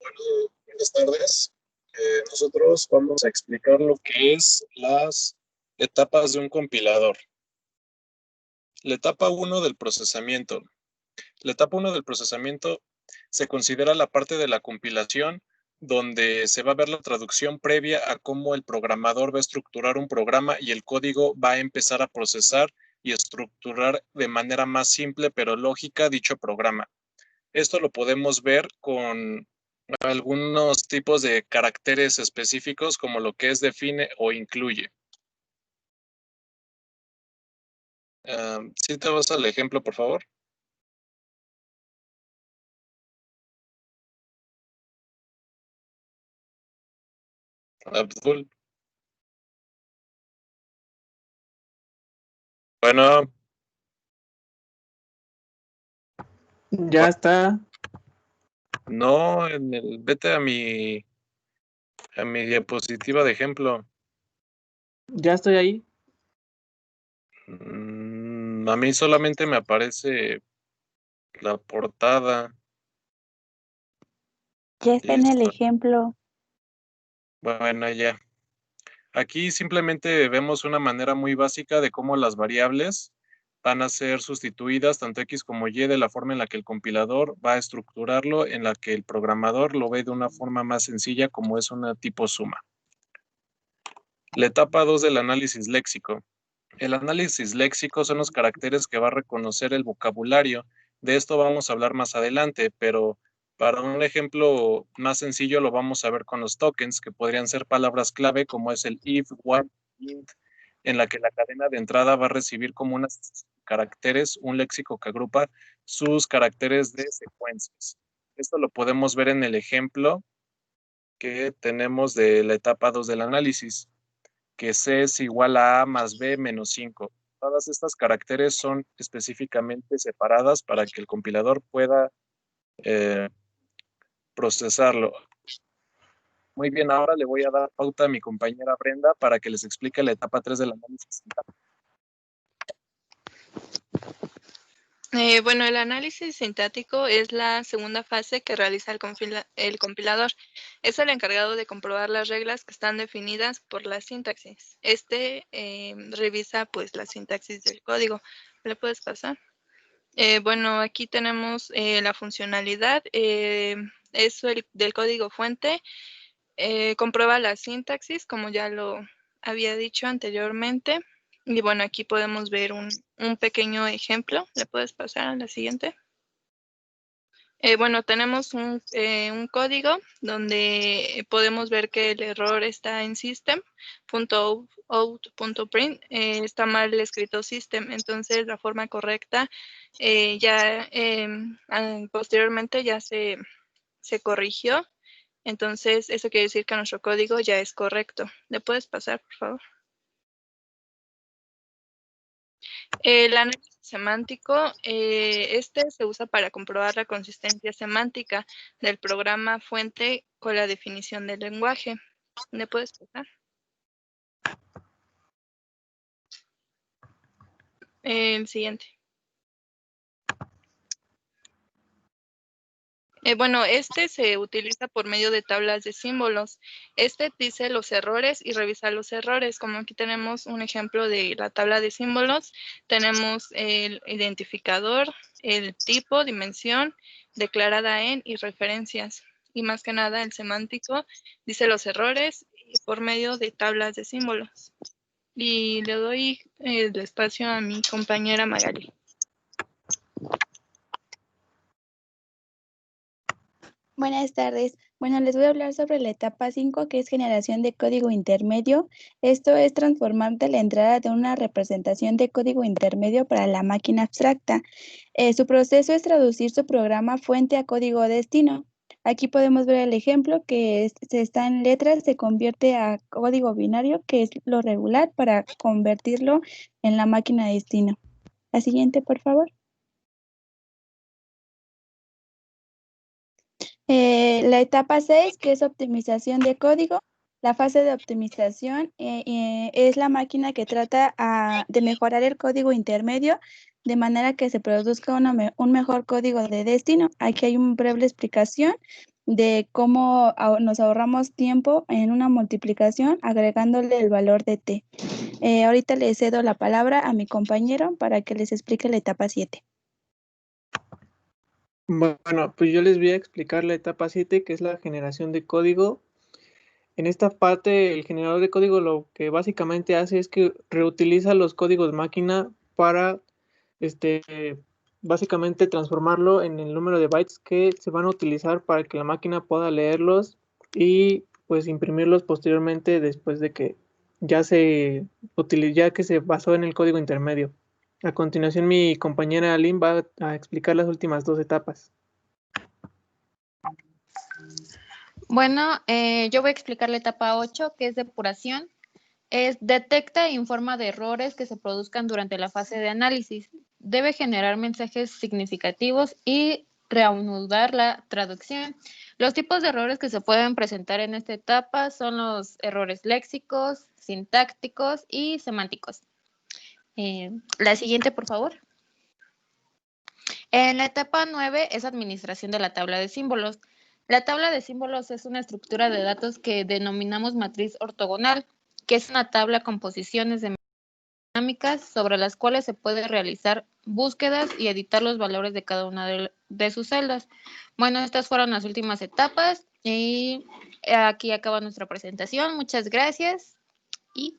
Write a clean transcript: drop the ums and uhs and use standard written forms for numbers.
Bueno, buenas tardes. Nosotros vamos a explicar lo que es las etapas de un compilador. La etapa 1 del procesamiento. La etapa 1 del procesamiento se considera la parte de la compilación donde se va a ver la traducción previa a cómo el programador va a estructurar un programa y el código va a empezar a procesar y estructurar de manera más simple pero lógica dicho programa. Esto lo podemos ver con algunos tipos de caracteres específicos como lo que es define o incluye. ¿Sí te vas al ejemplo, por favor? Abdul. Bueno, Ya está. no, vete a mi diapositiva de ejemplo. Ya estoy ahí. A mí solamente me aparece la portada. Ya está en el Listo. ejemplo. Bueno, ya. Aquí simplemente vemos una manera muy básica de cómo las variables van a ser sustituidas tanto X como Y de la forma en la que el compilador va a estructurarlo, en la que el programador lo ve de una forma más sencilla como es una tipo suma. La etapa 2 del análisis léxico. El análisis léxico son los caracteres que va a reconocer el vocabulario. De esto vamos a hablar más adelante, pero para un ejemplo más sencillo lo vamos a ver con los tokens, que podrían ser palabras clave como es el if, while, int, en la que la cadena de entrada va a recibir como unos caracteres, un léxico que agrupa sus caracteres de secuencias. Esto lo podemos ver en el ejemplo que tenemos de la etapa 2 del análisis, que C es igual a A más B menos 5. Todas estas caracteres son específicamente separadas para que el compilador pueda procesarlo. Muy bien, ahora le voy a dar pauta a mi compañera Brenda para que les explique la etapa 3 del análisis. Bueno, el análisis sintáctico es la segunda fase que realiza el compilador. Es el encargado de comprobar las reglas que están definidas por la sintaxis. Revisa pues la sintaxis del código. ¿Le puedes pasar? Bueno, aquí tenemos la funcionalidad. Es del código fuente. Comprueba la sintaxis, como ya lo había dicho anteriormente. Y bueno, aquí podemos ver un pequeño ejemplo. ¿Le puedes pasar a la siguiente? Bueno, tenemos un código donde podemos ver que el error está en system.out.print. Está mal escrito system, entonces la forma correcta posteriormente ya se corrigió. Entonces, eso quiere decir que nuestro código ya es correcto. ¿Le puedes pasar, por favor? El análisis semántico, se usa para comprobar la consistencia semántica del programa fuente con la definición del lenguaje. ¿Le puedes pasar? El siguiente. Bueno, se utiliza por medio de tablas de símbolos. Dice los errores y revisa los errores. Como aquí tenemos un ejemplo de la tabla de símbolos, tenemos el identificador, el tipo, dimensión, declarada en y referencias. Y más que nada el semántico dice los errores por medio de tablas de símbolos. Y le doy el espacio a mi compañera Magali. Buenas tardes. Bueno, les voy a hablar sobre la etapa 5, que es generación de código intermedio. Esto es transformar de la entrada de una representación de código intermedio para la máquina abstracta. Su proceso es traducir su programa fuente a código destino. Aquí podemos ver el ejemplo que está en letras, se convierte a código binario, que es lo regular, para convertirlo en la máquina destino. La siguiente, por favor. La etapa 6, que es optimización de código. La fase de optimización es la máquina que trata de mejorar el código intermedio de manera que se produzca un mejor código de destino. Aquí hay una breve explicación. de cómo nos ahorramos tiempo en una multiplicación agregándole el valor de t. Ahorita le cedo la palabra a mi compañero para que les explique la etapa 7. Bueno, pues yo les voy a explicar la etapa 7, que es la generación de código. En esta parte, el generador de código lo que básicamente hace es que reutiliza los códigos máquina para básicamente transformarlo en el número de bytes que se van a utilizar para que la máquina pueda leerlos y pues imprimirlos posteriormente después de que ya que se basó en el código intermedio. A continuación, mi compañera Lynn va a explicar las últimas 2 etapas. Bueno, yo voy a explicar la etapa 8, que es depuración. Detecta e informa de errores que se produzcan durante la fase de análisis. Debe generar mensajes significativos y reanudar la traducción. Los tipos de errores que se pueden presentar en esta etapa son los errores léxicos, sintácticos y semánticos. La siguiente, por favor. En la etapa 9 es administración de la tabla de símbolos. La tabla de símbolos es una estructura de datos que denominamos matriz ortogonal, que es una tabla con posiciones de dinámicas sobre las cuales se puede realizar búsquedas y editar los valores de cada una de sus celdas. Bueno, estas fueron las últimas etapas y aquí acaba nuestra presentación. Muchas gracias y